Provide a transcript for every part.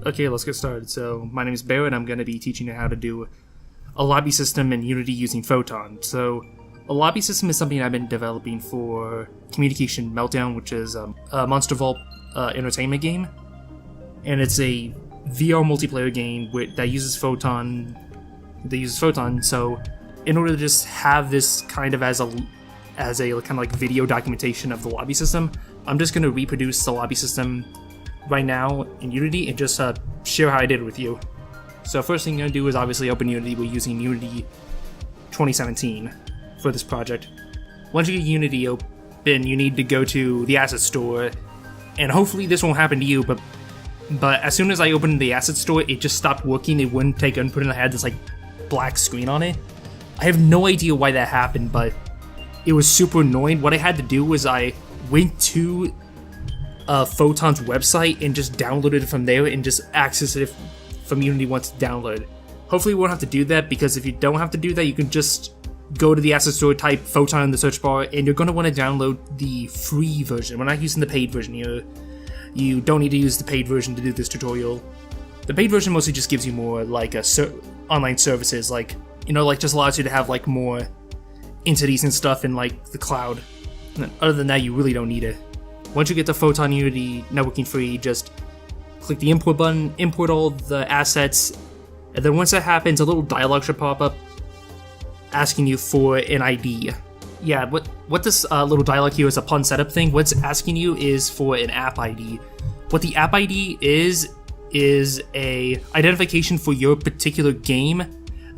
Okay, let's get started. So, my name is Bear, and I'm going to be teaching you how to do a lobby system in Unity using Photon. So, a lobby system is something I've been developing for Communication Meltdown, which is a Monster Vault entertainment game. And it's a VR multiplayer game that uses Photon. So, in order to just have this kind of as a kind of like video documentation of the lobby system, I'm just going to reproduce the lobby system right now in Unity and just share how I did it with you. So first thing you're going to do is obviously open Unity. We're using Unity 2017 for this project. Once you get Unity open, you need to go to the asset store, and hopefully this won't happen to you, but as soon as I opened the asset store, it just stopped working. It wouldn't take input, and I had this like black screen on it. I have no idea why that happened, but it was super annoying. What I had to do was I went to Photon's website and just downloaded it from there and just accessed it from Unity once it's downloaded. Hopefully you won't have to do that, because if you don't have to do that, you can just go to the asset store, type Photon in the search bar, and you're going to want to download the free version. We're not using the paid version here. You don't need to use the paid version to do this tutorial. The paid version mostly just gives you more like online services, like, you know, like just allows you to have like more entities and stuff in like the cloud. And other than that, you really don't need it. Once you get the Photon Unity networking free, just click the import button, import all the assets, and then once that happens, a little dialog should pop up asking you for an ID. Yeah, what this little dialog here is a pun setup thing. What's asking you is for an app ID. What the app ID is a identification for your particular game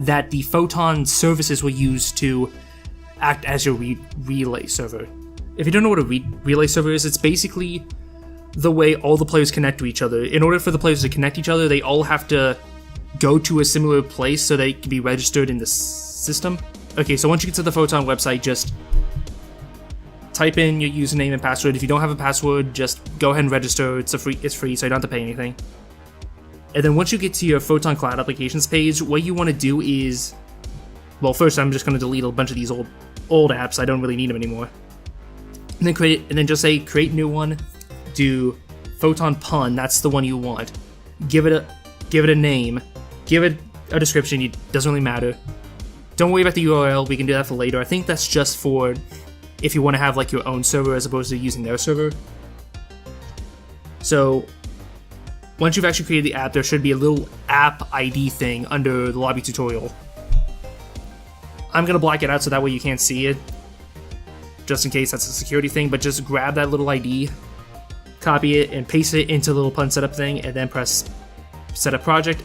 that the Photon services will use to act as your relay server. If you don't know what a relay server is, it's basically the way all the players connect to each other. In order for the players to connect each other, they all have to go to a similar place so they can be registered in the system. Okay, so once you get to the Photon website, just type in your username and password. If you don't have a password, just go ahead and register. It's free, so you don't have to pay anything. And then once you get to your Photon Cloud Applications page, what you want to do is, well, first I'm just going to delete a bunch of these old apps. I don't really need them anymore. And then just say create new one. Do Photon Pun. That's the one you want. Give it a name. Give it a description. It doesn't really matter. Don't worry about the URL. We can do that for later. I think that's just for if you want to have like your own server as opposed to using their server. So once you've actually created the app, there should be a little app ID thing under the lobby tutorial. I'm going to black it out so that way you can't see it, just in case that's a security thing, but just grab that little ID, copy it, and paste it into the little pun setup thing, and then press setup project,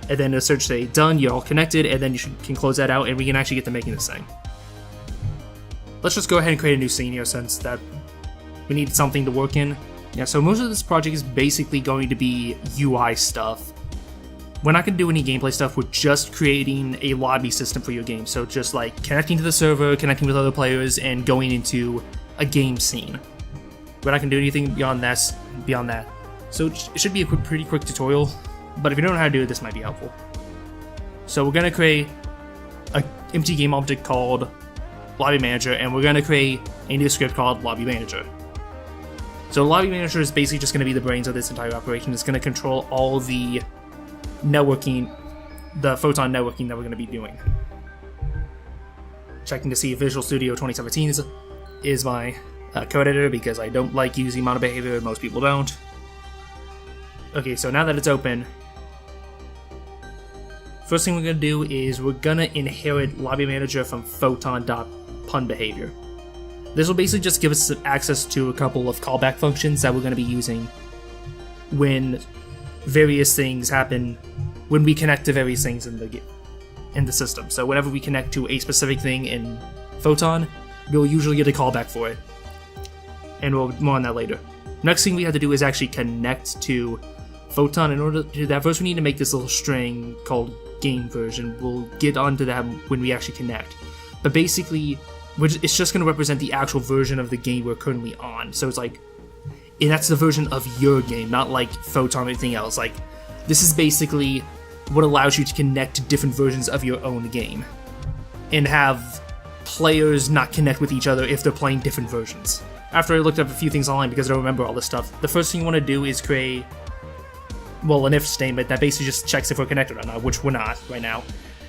and then the search say done, you're all connected, and then you can close that out, and we can actually get to making this thing. Let's just go ahead and create a new scene here, since that we need something to work in. Yeah, so most of this project is basically going to be UI stuff. We're not going to do any gameplay stuff, we're just creating a lobby system for your game. So just like connecting to the server, connecting with other players, and going into a game scene. We're not going to do anything beyond that. So it should be a pretty quick tutorial, but if you don't know how to do it, this might be helpful. So we're going to create an empty game object called Lobby Manager, and we're going to create a new script called Lobby Manager. So Lobby Manager is basically just going to be the brains of this entire operation. It's going to control all the networking, the Photon networking that we're going to be doing. Checking to see if Visual Studio 2017 is my code editor, because I don't like using mono behavior, most people don't. Okay, so now that it's open, first thing we're going to do is we're going to inherit Lobby Manager from Photon.PunBehavior. This will basically just give us access to a couple of callback functions that we're going to be using when various things happen, when we connect to various things in the system. So whenever we connect to a specific thing in Photon, we'll usually get a callback for it. And we'll more on that later. Next thing we have to do is actually connect to Photon. In order to do that, first we need to make this little string called game version. We'll get onto that when we actually connect. But basically, it's just going to represent the actual version of the game we're currently on. So it's like, and that's the version of your game, not like Photon or anything else. Like, this is basically what allows you to connect to different versions of your own game and have players not connect with each other if they're playing different versions. After I looked up a few things online, because I don't remember all this stuff, the first thing you want to do is create well, an if statement that basically just checks if we're connected or not, which we're not right now.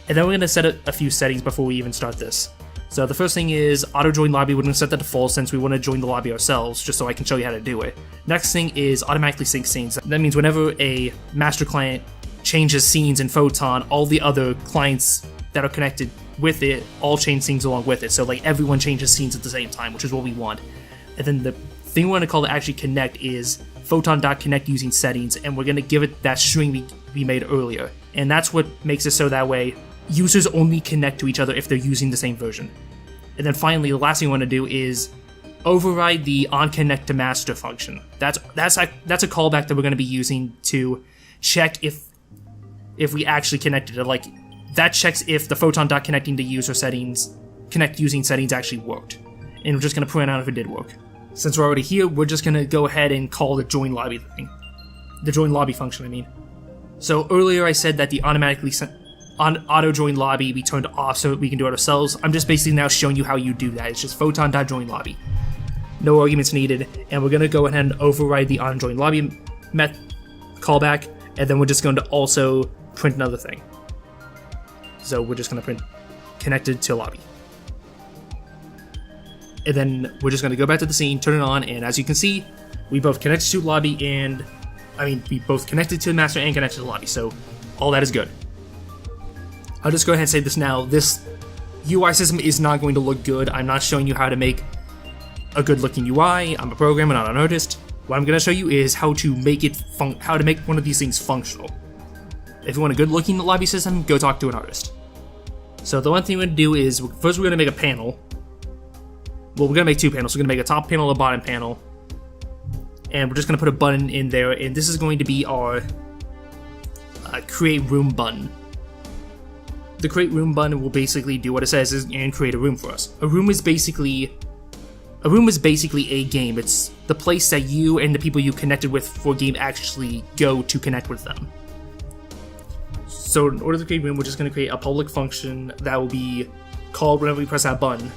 And then we're going to set a few settings before we even start this. So the first thing is auto join lobby. We're going to set that to false since we want to join the lobby ourselves, just so I can show you how to do it. Next thing is automatically sync scenes. That means whenever a master client changes scenes in Photon, all the other clients that are connected with it all change scenes along with it. So like everyone changes scenes at the same time, which is what we want. And then the thing we're going to call to actually connect is photon.connect using settings, and we're going to give it that string we made earlier. And that's what makes it so that way users only connect to each other if they're using the same version. And then finally, the last thing we want to do is override the onConnect to master function. That's a callback that we're going to be using to check if we actually connected it. Like that checks if the photon.connecting to user settings, connect using settings actually worked. And we're just going to print out if it did work. Since we're already here, we're just going to go ahead and call the join lobby thing. The join lobby function, I mean. So earlier I said that the auto join lobby we turned off so we can do it ourselves. I'm just basically now showing you how you do that. It's just photon.join lobby. No arguments needed. And we're going to go ahead and override the on join lobby callback. And then we're just going to also print another thing. So we're just going to print connected to lobby. And then we're just going to go back to the scene, turn it on, and as you can see, we both connected to lobby we both connected to the master and connected to the lobby, so all that is good. I'll just go ahead and say this now. This UI system is not going to look good. I'm not showing you how to make a good looking UI. I'm a programmer, not an artist. What I'm going to show you is how to make how to make one of these things functional. If you want a good looking lobby system, go talk to an artist. So the one thing we're going to do is, first we're going to make a panel. Well, we're going to make two panels. We're going to make a top panel and a bottom panel. And we're just going to put a button in there. And this is going to be our create room button. The create room button will basically do what it says and create a room for us. A room is basically a game. It's the place that you and the people you connected with for a game actually go to connect with them. So in order to create a room, we're just going to create a public function that will be called whenever we press that button.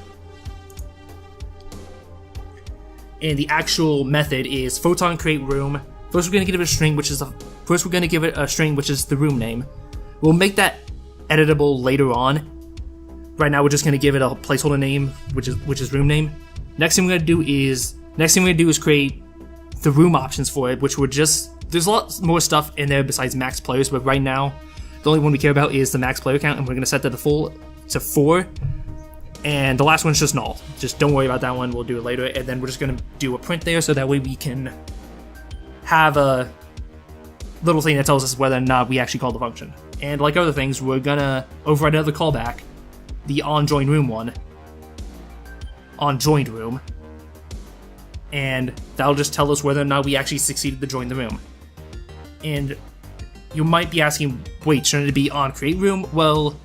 And the actual method is photon create room. First, we're going to give it a string, which is the room name. We'll make that editable later on. Right now, we're just going to give it a placeholder name, which is room name. Next thing we're going to do is create the room options for it, which there's a lot more stuff in there besides max players, but right now, the only one we care about is the max player count, and we're going to set that to 4. And the last one's just null. Just don't worry about that one, we'll do it later. And then we're just going to do a print there so that way we can have a little thing that tells us whether or not we actually call the function. And like other things, we're going to override another callback, the onJoinRoom one, onJoinedRoom. And that'll just tell us whether or not we actually succeeded to join the room. And you might be asking, wait, shouldn't it be onCreateRoom? Well,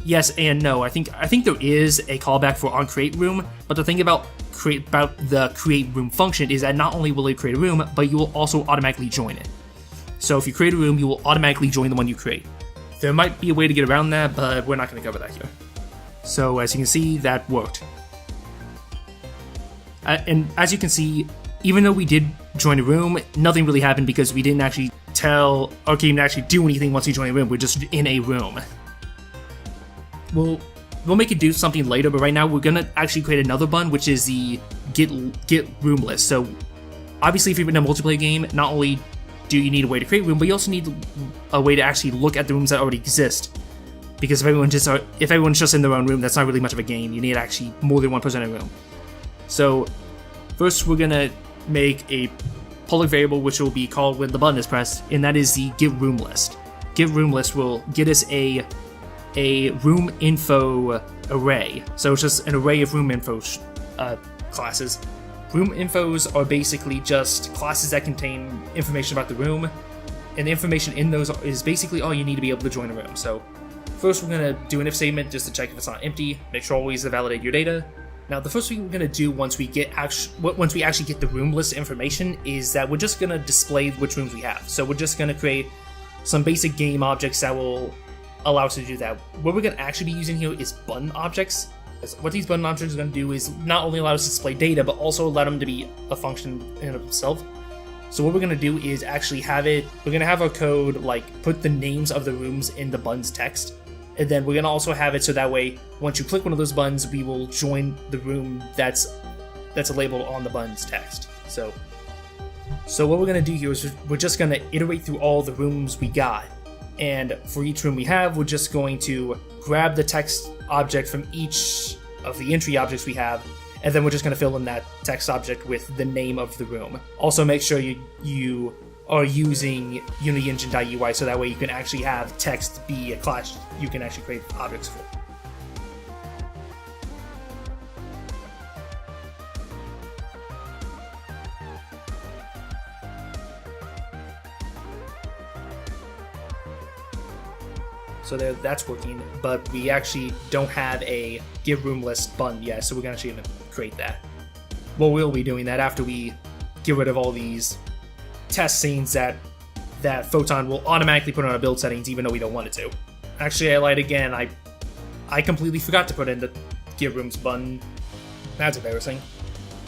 yes and no. I think there is a callback for onCreateRoom, but the thing about the create room function is that not only will it create a room, but you will also automatically join it. So if you create a room, you will automatically join the one you create. There might be a way to get around that, but we're not going to cover that here. So as you can see, that worked. And as you can see, even though we did join a room, nothing really happened because we didn't actually tell our game to actually do anything once we join a room. We're just in a room. We'll make it do something later, but right now we're gonna actually create another button, which is the get room list. So obviously, if you're in a multiplayer game, not only do you need a way to create a room, but you also need a way to actually look at the rooms that already exist. Because if everyone's just in their own room, that's not really much of a game. You need actually more than one person in a room. So first, we're gonna make a public variable which will be called when the button is pressed, and that is the get room list. Get room list will get us a room info array. So it's just an array of room info classes. Room infos are basically just classes that contain information about the room, and the information in those is basically all you need to be able to join a room. So first we're going to do an if statement just to check if it's not empty, make sure always to validate your data. Now the first thing we're going to do once we actually get the room list information is that we're just going to display which rooms we have. So we're just going to create some basic game objects that will allow us to do that. What we're going to actually be using here is button objects. What these button objects are going to do is not only allow us to display data, but also allow them to be a function in and of themselves. So what we're going to do is actually we're going to have our code like put the names of the rooms in the buttons text. And then we're going to also have it so that way, once you click one of those buttons, we will join the room that's labeled on the buttons text. So what we're going to do here is we're just going to iterate through all the rooms we got. And for each room we have, we're just going to grab the text object from each of the entry objects we have, and then we're just going to fill in that text object with the name of the room. Also make sure you are using UnityEngine.ui so that way you can actually have text be a class you can actually create objects for. So that's working, but we actually don't have a give room list button yet, so we're actually going to create that. Well, we'll be doing that after we get rid of all these test scenes that Photon will automatically put on our build settings even though we don't want it to. Actually, I lied again. I completely forgot to put in the give rooms button. That's embarrassing.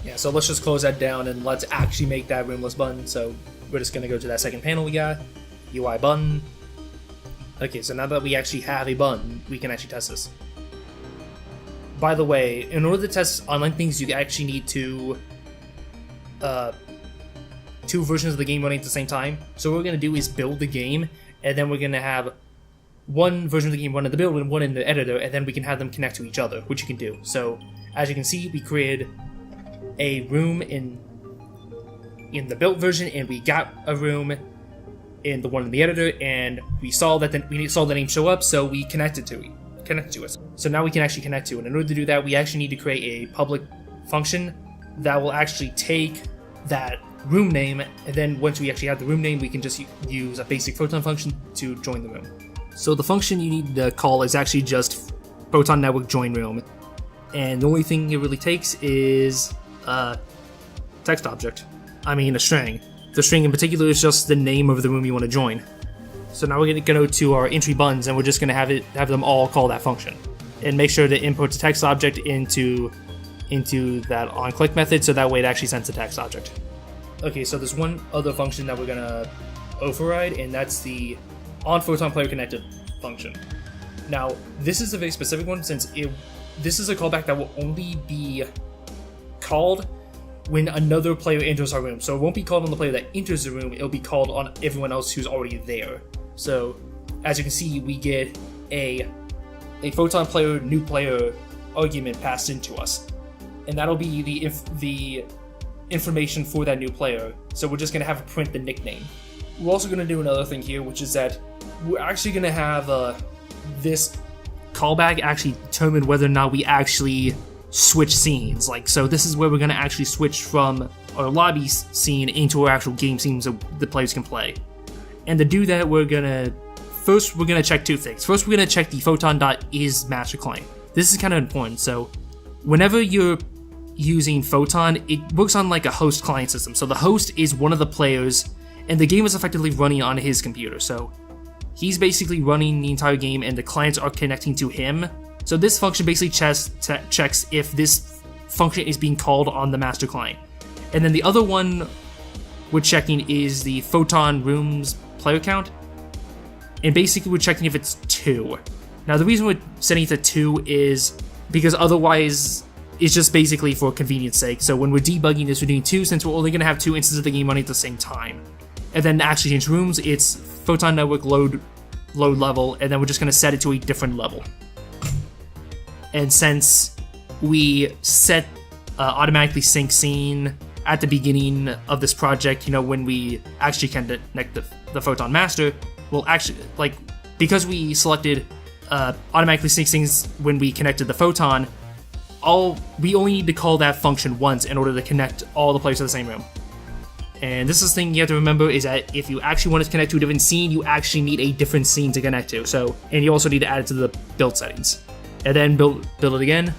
Yeah, so let's just close that down and let's actually make that room list button. So we're just going to go to that second panel we got, UI button. Okay, so now that we actually have a button, we can actually test this. By the way, in order to test online things, you actually need two versions of the game running at the same time. So what we're going to do is build the game, and then we're going to have one version of the game run in the build and one in the editor, and then we can have them connect to each other, which you can do. So, as you can see, we created a room in the built version, and we got a room in the one in the editor, and we saw that we saw the name show up, so we connected to it. So now we can actually connect to it. In order to do that, we actually need to create a public function that will actually take that room name, and then once we actually have the room name, we can just use a basic Photon function to join the room. So the function you need to call is actually just Photon network join room, and the only thing it really takes is a text object. I mean a string. The string in particular is just the name of the room you want to join. So now we're going to go to our entry buttons, and we're just going to have them all call that function, and make sure to import the text object into that onClick method, so that way it actually sends the text object. Okay, so there's one other function that we're going to override, and that's the onPhotonPlayerConnected function. Now, this is a very specific one, since this is a callback that will only be called when another player enters our room. So it won't be called on the player that enters the room, it'll be called on everyone else who's already there. So, as you can see, we get a Photon player, new player argument passed into us. And that'll be the information for that new player. So we're just going to have it print the nickname. We're also going to do another thing here, which is that we're actually going to have this callback actually determine whether or not we actually switch scenes. So this is where we're going to actually switch from our lobby scene into our actual game scene so the players can play. And to do that, we're going to check two things. First, we're going to check the Photon.isMasterClient. This is kind of important. So whenever you're using Photon, it works on like a host client system. So the host is one of the players, and the game is effectively running on his computer. So he's basically running the entire game, and the clients are connecting to him. So this function basically checks if this function is being called on the master client. And then the other one we're checking is the Photon Rooms player count. And basically we're checking if it's 2. Now the reason we're setting it to 2 is because otherwise it's just basically for convenience sake. So when we're debugging this, we're doing 2 since we're only going to have 2 instances of the game running at the same time. And then to actually change rooms, it's Photon Network load level, and then we're just going to set it to a different level. And since we set automatically sync scene at the beginning of this project, when we actually can connect the Photon master, we'll actually, because we selected automatically sync scenes when we connected the Photon, we only need to call that function once in order to connect all the players to the same room. And this is the thing you have to remember, is that if you actually want to connect to a different scene, you actually need a different scene to connect to. So, and you also need to add it to the build settings. And then build it again.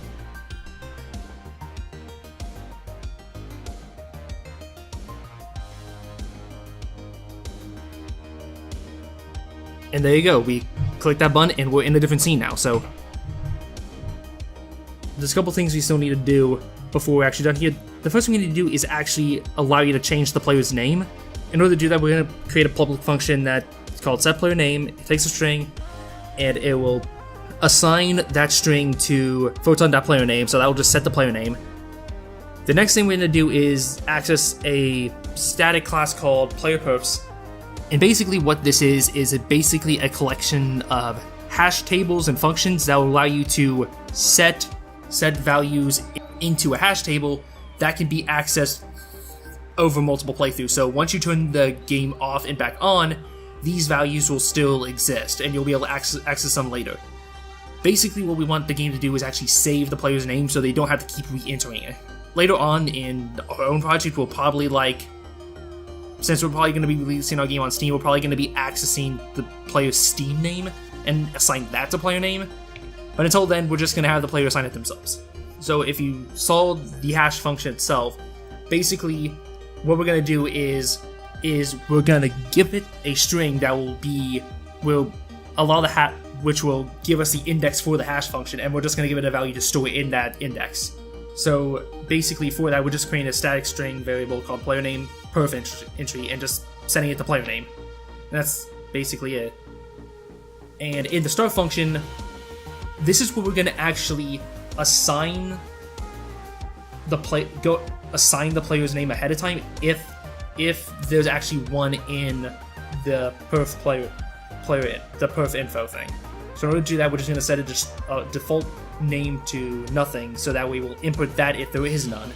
And there you go, we click that button and we're in a different scene now. So there's a couple things we still need to do before we're actually done here. The first thing we need to do is actually allow you to change the player's name. In order to do that, we're going to create a public function that's called setPlayerName. It takes a string, and it will assign that string to Photon.playerName, so that will just set the player name. The next thing we're going to do is access a static class called playerperfs. And basically what this is basically a collection of hash tables and functions that will allow you to set values into a hash table that can be accessed over multiple playthroughs. So once you turn the game off and back on, these values will still exist, and you'll be able to access them later. Basically what we want the game to do is actually save the player's name so they don't have to keep re-entering it. Later on in our own project, we'll probably since we're probably going to be releasing our game on Steam, we're probably going to be accessing the player's Steam name and assign that to player name. But until then, we're just going to have the player assign it themselves. So if you saw the hash function itself, basically what we're going to do is we're going to give it a string that will allow which will give us the index for the hash function, and we're just going to give it a value to store in that index. So basically for that, we're just creating a static string variable called playerName perf entry and just setting it to player name. And that's basically it. And in the start function, this is where we're going to actually assign the player's name ahead of time if there's actually one in the perf the perf info thing. So in order to do that, we're just going to set a default name to nothing, so that way we'll input that if there is none.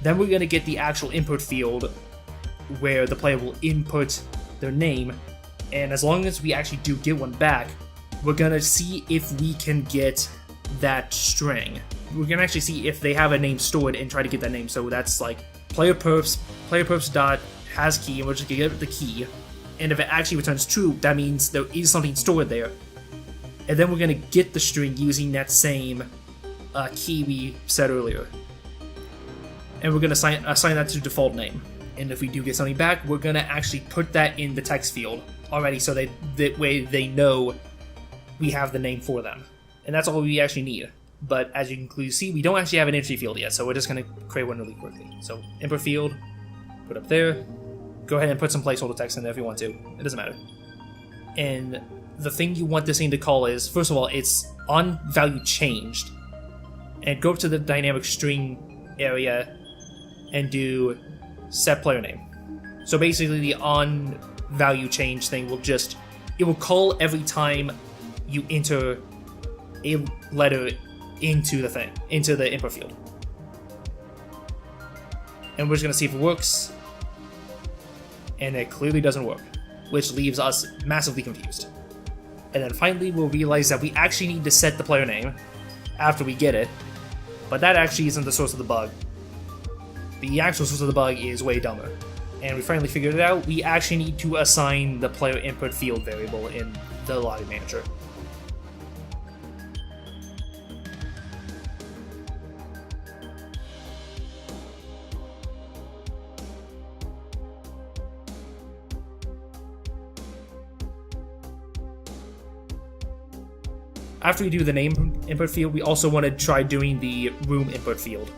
Then we're going to get the actual input field where the player will input their name, and as long as we actually do get one back, we're going to see if we can get that string. We're going to actually see if they have a name stored and try to get that name. So that's like playerperfs dot has key, and we're just going to give it the key. And if it actually returns true, that means there is something stored there. And then we're going to get the string using that same key we said earlier. And we're going to assign that to default name. And if we do get something back, we're going to actually put that in the text field already, so that way they know we have the name for them. And that's all we actually need. But as you can clearly see, we don't actually have an entry field yet, so we're just going to create one really quickly. So input field, put up there. Go ahead and put some placeholder text in there if you want to. It doesn't matter. And the thing you want this thing to call is, first of all, it's on value changed. And go up to the dynamic string area and do set player name. So basically the on value change thing it will call every time you enter a letter into the input field. And we're just going to see if it works. And it clearly doesn't work, which leaves us massively confused. And then finally we'll realize that we actually need to set the player name after we get it, but that actually isn't the source of the bug. The actual source of the bug is way dumber. And we finally figured it out. We actually need to assign the player input field variable in the lobby manager. After we do the name input field, we also want to try doing the room input field.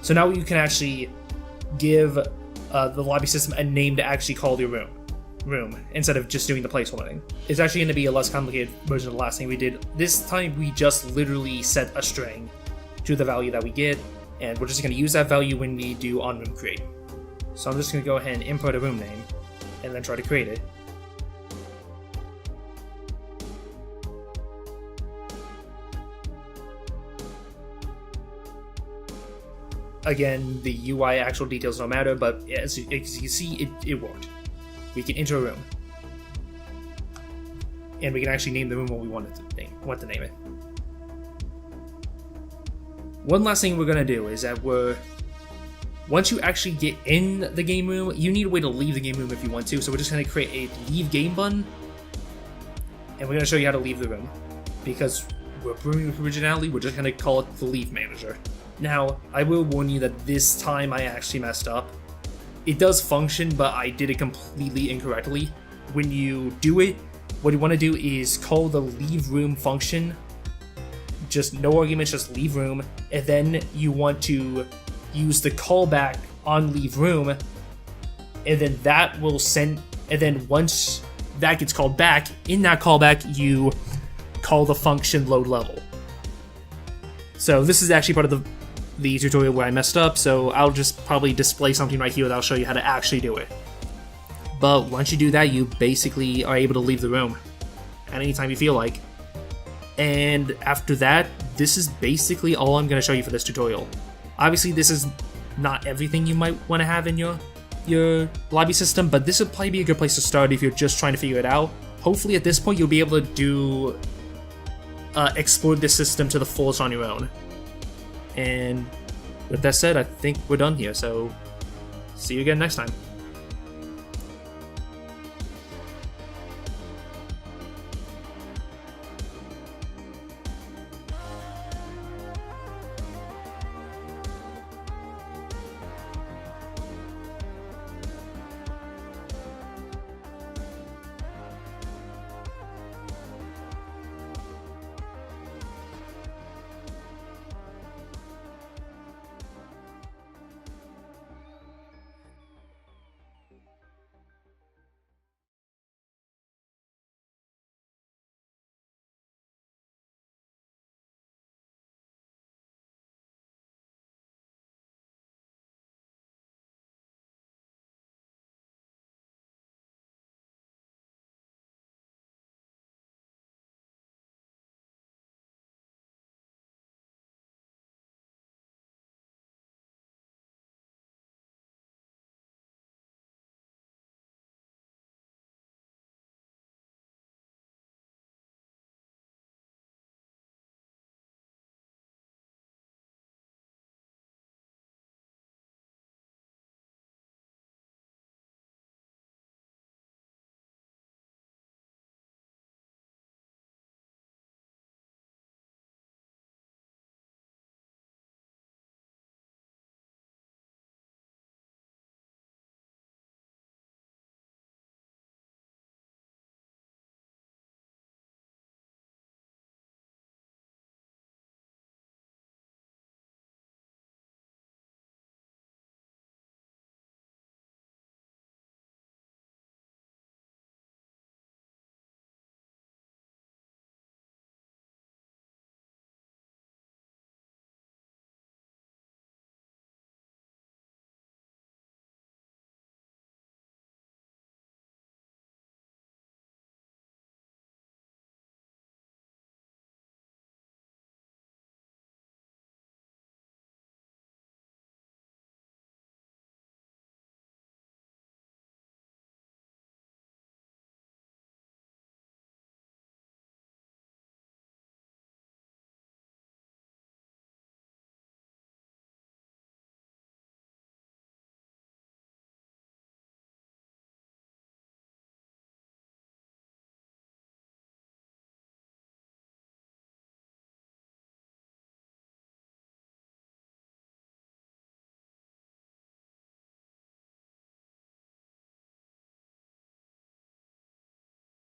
So now you can actually give the lobby system a name to actually call your room instead of just doing the placeholder name. It's actually going to be a less complicated version of the last thing we did. This time we just literally set a string to the value that we get, and we're just going to use that value when we do on room create. So I'm just going to go ahead and input a room name and then try to create it. Again, the UI actual details don't matter, but as you can see, it worked. We can enter a room. And we can actually name the room what we want to name it. One last thing we're going to do is that once you actually get in the game room, you need a way to leave the game room if you want to, so we're just going to create a leave game button, and we're going to show you how to leave the room. Because we're brewing with originality, we're just going to call it the leave manager. Now, I will warn you that this time I actually messed up. It does function, but I did it completely incorrectly. When you do it, what you want to do is call the leave room function. Just no arguments, just leave room. And then you want to use the callback on leave room and then that will send, and then once that gets called back, in that callback you call the function load level. So this is actually part of the tutorial where I messed up, so I'll just probably display something right here that'll show you how to actually do it. But once you do that, you basically are able to leave the room at any time you feel like. And after that, this is basically all I'm going to show you for this tutorial. Obviously, this is not everything you might want to have in your lobby system, but this would probably be a good place to start if you're just trying to figure it out. Hopefully at this point you'll be able to explore this system to the fullest on your own. And with that said, I think we're done here, so see you again next time.